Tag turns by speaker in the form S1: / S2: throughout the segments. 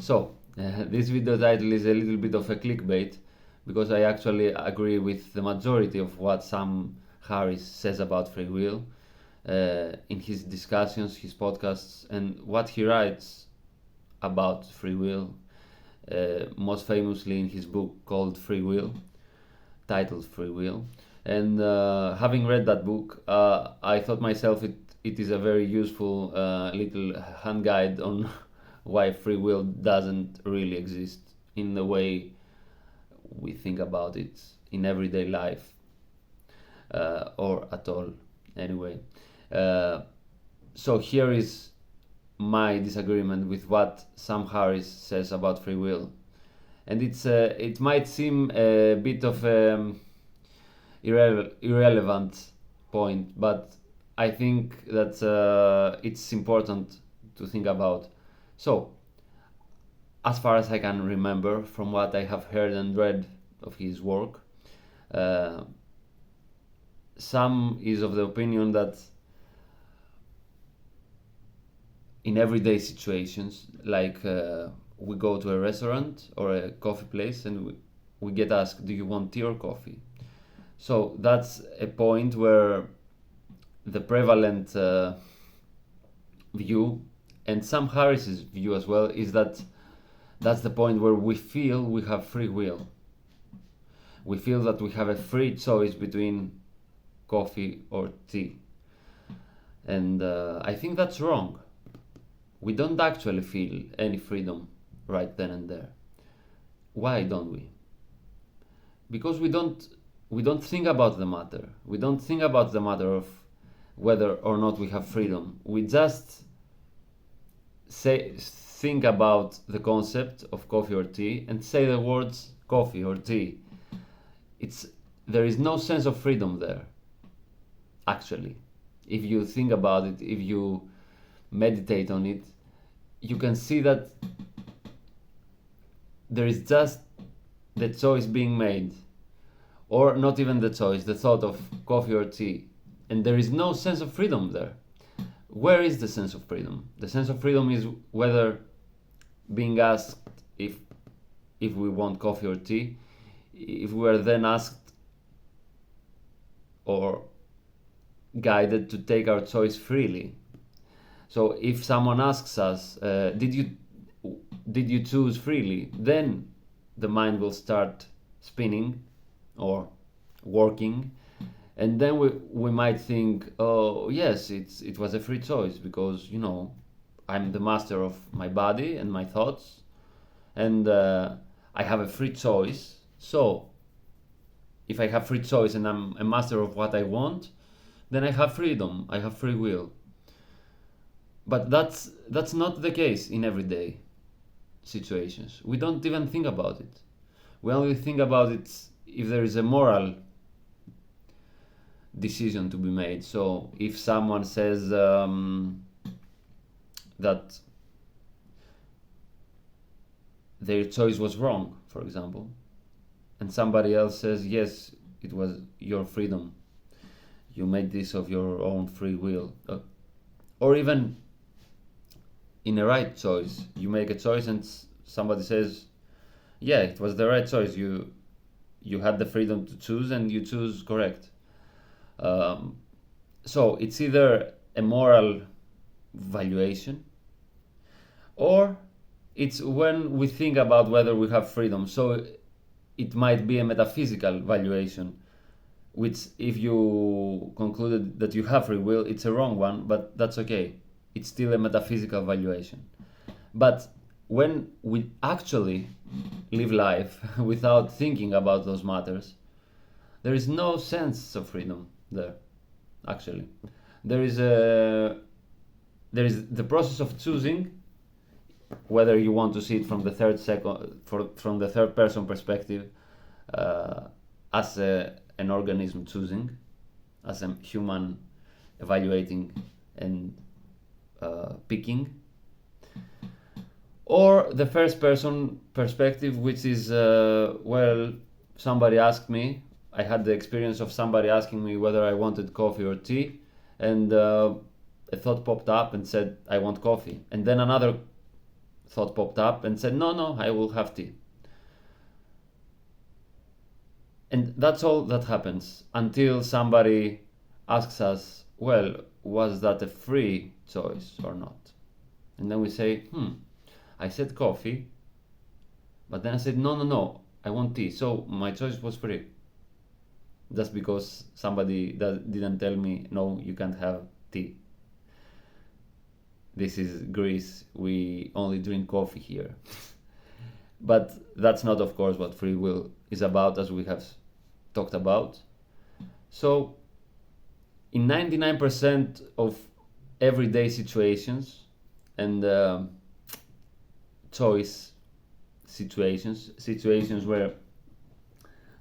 S1: This video title is a little bit of a clickbait because I actually agree with the majority of what Sam Harris says about free will in his discussions, his podcasts, and what he writes about free will, most famously in his book called Free Will, titled Free Will. And having read that book, I thought myself it is a very useful little hand guide on why free will doesn't really exist in the way we think about it in everyday life, or at all anyway. So here is my disagreement with what Sam Harris says about free will, and it might seem a bit of irrelevant point, but I think that it's important to think about. So, as far as I can remember from what I have heard and read of his work, Sam is of the opinion that in everyday situations, like we go to a restaurant or a coffee place and we get asked, do you want tea or coffee? So that's a point where the prevalent view, and Sam Harris's view as well, is that that's the point where we feel we have free will. We feel that we have a free choice between coffee or tea. And I think that's wrong. We don't actually feel any freedom right then and there. Why don't we? Because we don't think about the matter. We don't think about the matter of whether or not we have freedom. We just think about the concept of coffee or tea and say the words coffee or tea. There is no sense of freedom there, actually. If you think about it, if you meditate on it, you can see that there is just the choice being made, or not even the choice, the thought of coffee or tea, and there is no sense of freedom there. Where is the sense of freedom? The sense of freedom is whether being asked if we want coffee or tea, if we are then asked or guided to take our choice freely. So if someone asks us, did you choose freely? Then the mind will start spinning or working, and then we might think, oh yes, it was a free choice because I'm the master of my body and my thoughts, and I have a free choice. So if I have free choice and I'm a master of what I want, then I have freedom, I have free will. But that's not the case in everyday situations. We don't even think about it. We only think about it if there is a moral decision to be made. So if someone says that their choice was wrong, for example, and somebody else says, yes, it was your freedom, you made this of your own free will, or even in a right choice, you make a choice and somebody says, yeah, it was the right choice, you had the freedom to choose and you choose correct. So it's either a moral valuation, or it's when we think about whether we have freedom. So it might be a metaphysical valuation, which if you concluded that you have free will, it's a wrong one, but that's okay. It's still a metaphysical valuation. But when we actually live life without thinking about those matters, there is no sense of freedom there, actually. There is the process of choosing, whether you want to see it from the third person perspective, as an organism choosing, as a human evaluating and picking, or the first person perspective, which is somebody asked me, I had the experience of somebody asking me whether I wanted coffee or tea, and a thought popped up and said I want coffee, and then another thought popped up and said, no, I will have tea. And that's all that happens until somebody asks us, well, was that a free choice or not? And then we say, I said coffee, but then I said, no, I want tea. So my choice was free. Just because somebody didn't tell me, no, you can't have tea. This is Greece, we only drink coffee here. But that's not, of course, what free will is about, as we have talked about. So, in 99% of everyday situations and choice situations where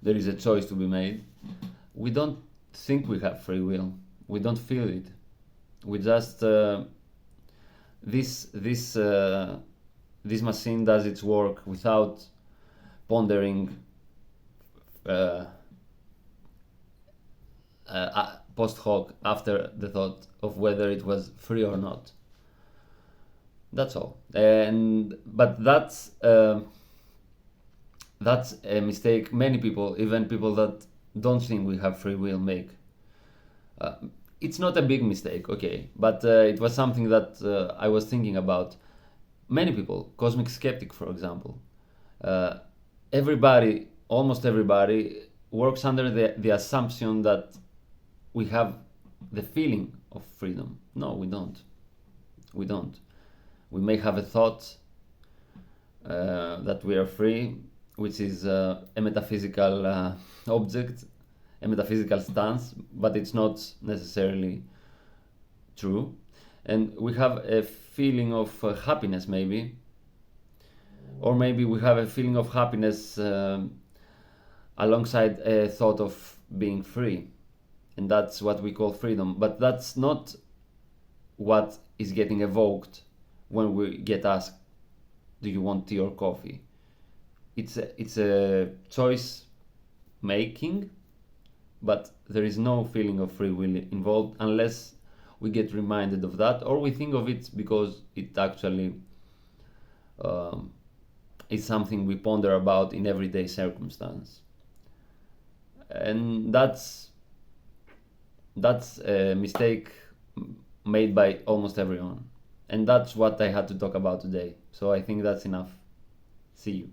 S1: there is a choice to be made, we don't think we have free will. We don't feel it. We just this machine does its work without pondering post hoc after the thought of whether it was free or not. That's all. But that's a mistake many people, even people that don't think we have free will, make. It's not a big mistake, okay, but it was something that I was thinking about. Many people, cosmic skeptic for example, almost everybody works under the assumption that we have the feeling of freedom. No, we don't. We may have a thought that we are free, which is a metaphysical object, a metaphysical stance, but it's not necessarily true. And we have a feeling of happiness, maybe, or maybe we have a feeling of happiness alongside a thought of being free, and that's what we call freedom. But that's not what is getting evoked when we get asked, do you want tea or coffee? It's a choice making, but there is no feeling of free will involved unless we get reminded of that, or we think of it because it actually is something we ponder about in everyday circumstance. And that's a mistake made by almost everyone. And that's what I had to talk about today. So I think that's enough. See you.